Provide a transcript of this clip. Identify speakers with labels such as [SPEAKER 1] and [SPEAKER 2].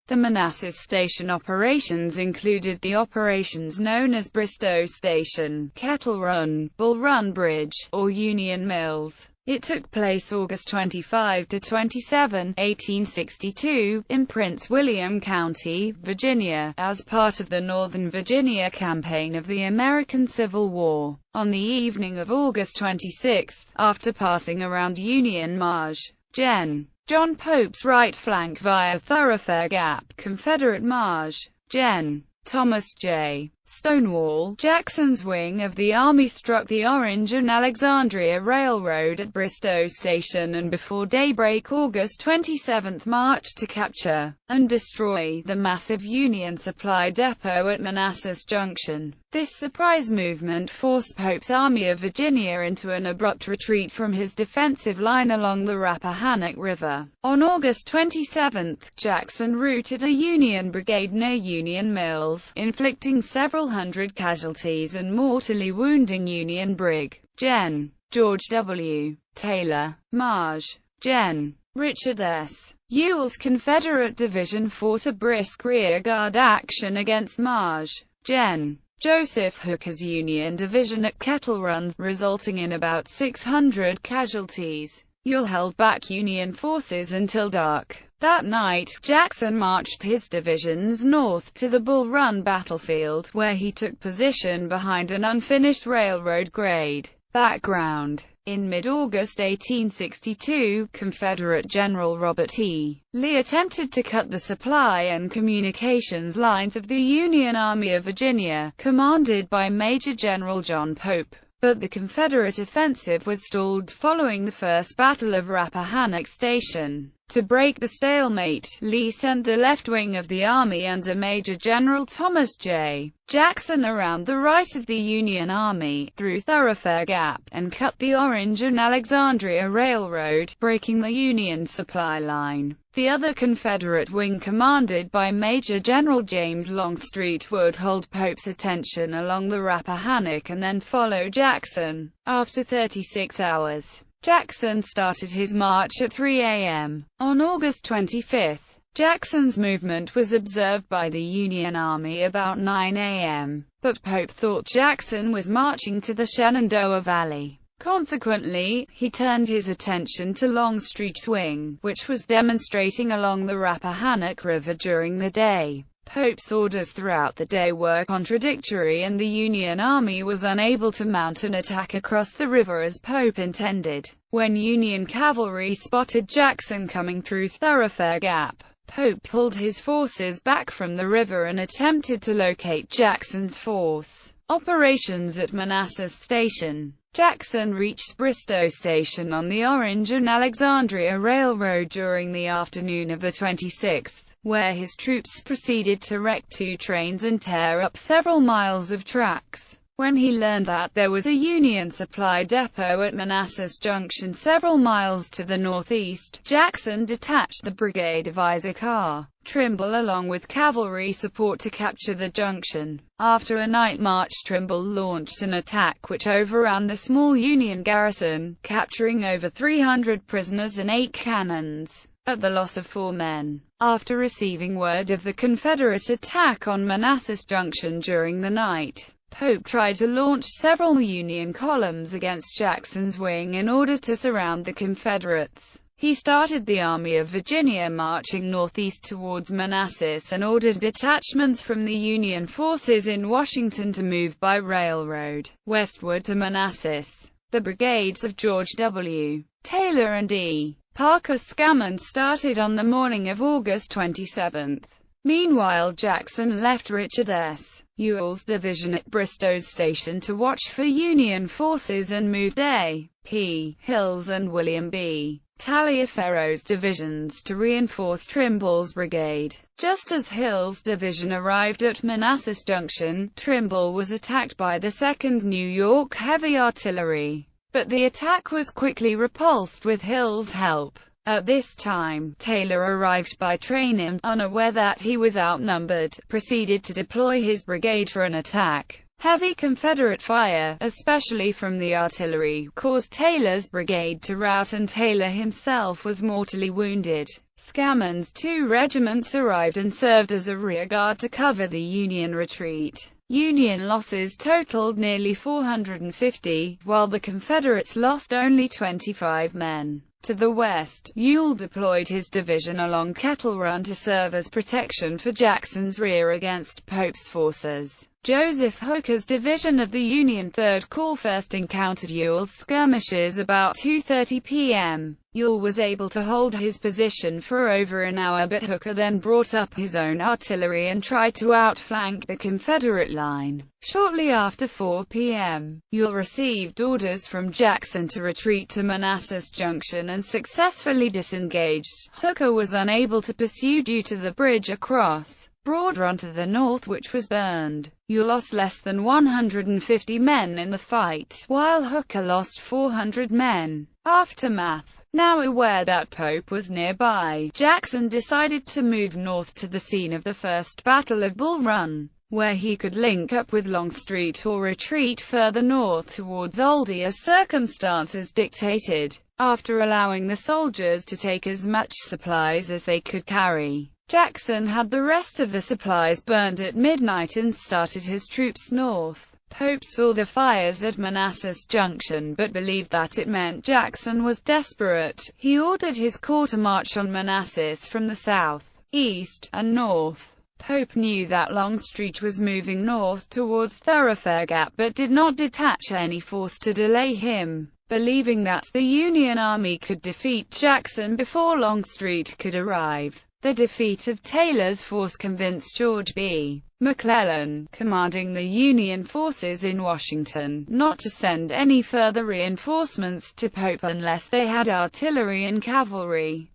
[SPEAKER 1] The Manassas Station operations included the operations known as Bristow Station, Kettle Run, Bull Run Bridge, or Union Mills. It took place August 25 to 27, 1862, in Prince William County, Virginia, as part of the Northern Virginia Campaign of the American Civil War. On the evening of August 26, after passing around Union Marsh, John Pope's right flank via Thoroughfare Gap, Confederate Marsh, Thomas J. Stonewall, Jackson's wing of the Army struck the Orange and Alexandria Railroad at Bristow Station and before daybreak August 27 marched to capture and destroy the massive Union supply depot at Manassas Junction. This surprise movement forced Pope's Army of Virginia into an abrupt retreat from his defensive line along the Rappahannock River. On August 27, Jackson routed a Union brigade near Union Mills, inflicting several hundred casualties and mortally wounding Union Brig. Gen. George W. Taylor, Marsh. Gen. Richard S. Ewell's Confederate division fought a brisk rearguard action against Marsh. Gen. Joseph Hooker's Union division at Kettle Run, resulting in about 600 casualties. Ewell held back Union forces until dark. That night, Jackson marched his divisions north to the Bull Run battlefield, where he took position behind an unfinished railroad grade. Background: in mid-August 1862, Confederate General Robert E. Lee attempted to cut the supply and communications lines of the Union Army of Virginia, commanded by Major General John Pope. But the Confederate offensive was stalled following the First Battle of Rappahannock Station. To break the stalemate, Lee sent the left wing of the army under Major General Thomas J. Jackson around the right of the Union Army, through Thoroughfare Gap, and cut the Orange and Alexandria Railroad, breaking the Union supply line. The other Confederate wing, commanded by Major General James Longstreet, would hold Pope's attention along the Rappahannock and then follow Jackson. After 36 hours, Jackson started his march at 3 a.m. On August 25, Jackson's movement was observed by the Union Army about 9 a.m., but Pope thought Jackson was marching to the Shenandoah Valley. Consequently, he turned his attention to Longstreet's wing, which was demonstrating along the Rappahannock River during the day. Pope's orders throughout the day were contradictory and the Union Army was unable to mount an attack across the river as Pope intended. When Union cavalry spotted Jackson coming through Thoroughfare Gap, Pope pulled his forces back from the river and attempted to locate Jackson's force. Operations at Manassas Station. Jackson reached Bristow Station on the Orange and Alexandria Railroad during the afternoon of the 26th. Where his troops proceeded to wreck 2 trains and tear up several miles of tracks. When he learned that there was a Union supply depot at Manassas Junction several miles to the northeast, Jackson detached the brigade of Isaac R. Trimble along with cavalry support to capture the junction. After a night march, Trimble launched an attack which overran the small Union garrison, capturing over 300 prisoners and 8 cannons, at the loss of 4 men. After receiving word of the Confederate attack on Manassas Junction during the night, Pope tried to launch several Union columns against Jackson's wing in order to surround the Confederates. He started the Army of Virginia marching northeast towards Manassas and ordered detachments from the Union forces in Washington to move by railroad westward to Manassas. The brigades of George W. Taylor and E. Parker Scammon started on the morning of August 27. Meanwhile, Jackson left Richard S. Ewell's division at Bristow Station to watch for Union forces and moved A. P. Hill's and William B. Taliaferro's divisions to reinforce Trimble's brigade. Just as Hill's division arrived at Manassas Junction, Trimble was attacked by the 2nd New York Heavy Artillery. But the attack was quickly repulsed with Hill's help. At this time, Taylor arrived by train and, unaware that he was outnumbered, proceeded to deploy his brigade for an attack. Heavy Confederate fire, especially from the artillery, caused Taylor's brigade to rout, and Taylor himself was mortally wounded. Scammond's 2 regiments arrived and served as a rearguard to cover the Union retreat. Union losses totaled nearly 450, while the Confederates lost only 25 men. To the west, Ewell deployed his division along Kettle Run to serve as protection for Jackson's rear against Pope's forces. Joseph Hooker's division of the Union 3rd Corps first encountered Ewell's skirmishes about 2:30 p.m. Ewell was able to hold his position for over an hour, but Hooker then brought up his own artillery and tried to outflank the Confederate line. Shortly after 4 p.m., Ewell received orders from Jackson to retreat to Manassas Junction and successfully disengaged. Hooker was unable to pursue due to the bridge across Broad Run to the north, which was burned. Ewell lost less than 150 men in the fight, while Hooker lost 400 men. Aftermath. Now aware that Pope was nearby, Jackson decided to move north to the scene of the First Battle of Bull Run, where he could link up with Longstreet or retreat further north towards Aldie as circumstances dictated. After allowing the soldiers to take as much supplies as they could carry, Jackson had the rest of the supplies burned at midnight and started his troops north. Pope saw the fires at Manassas Junction but believed that it meant Jackson was desperate. He ordered his corps to march on Manassas from the south, east, and north. Pope knew that Longstreet was moving north towards Thoroughfare Gap but did not detach any force to delay him, believing that the Union Army could defeat Jackson before Longstreet could arrive. The defeat of Taylor's force convinced George B. McClellan, commanding the Union forces in Washington, not to send any further reinforcements to Pope unless they had artillery and cavalry.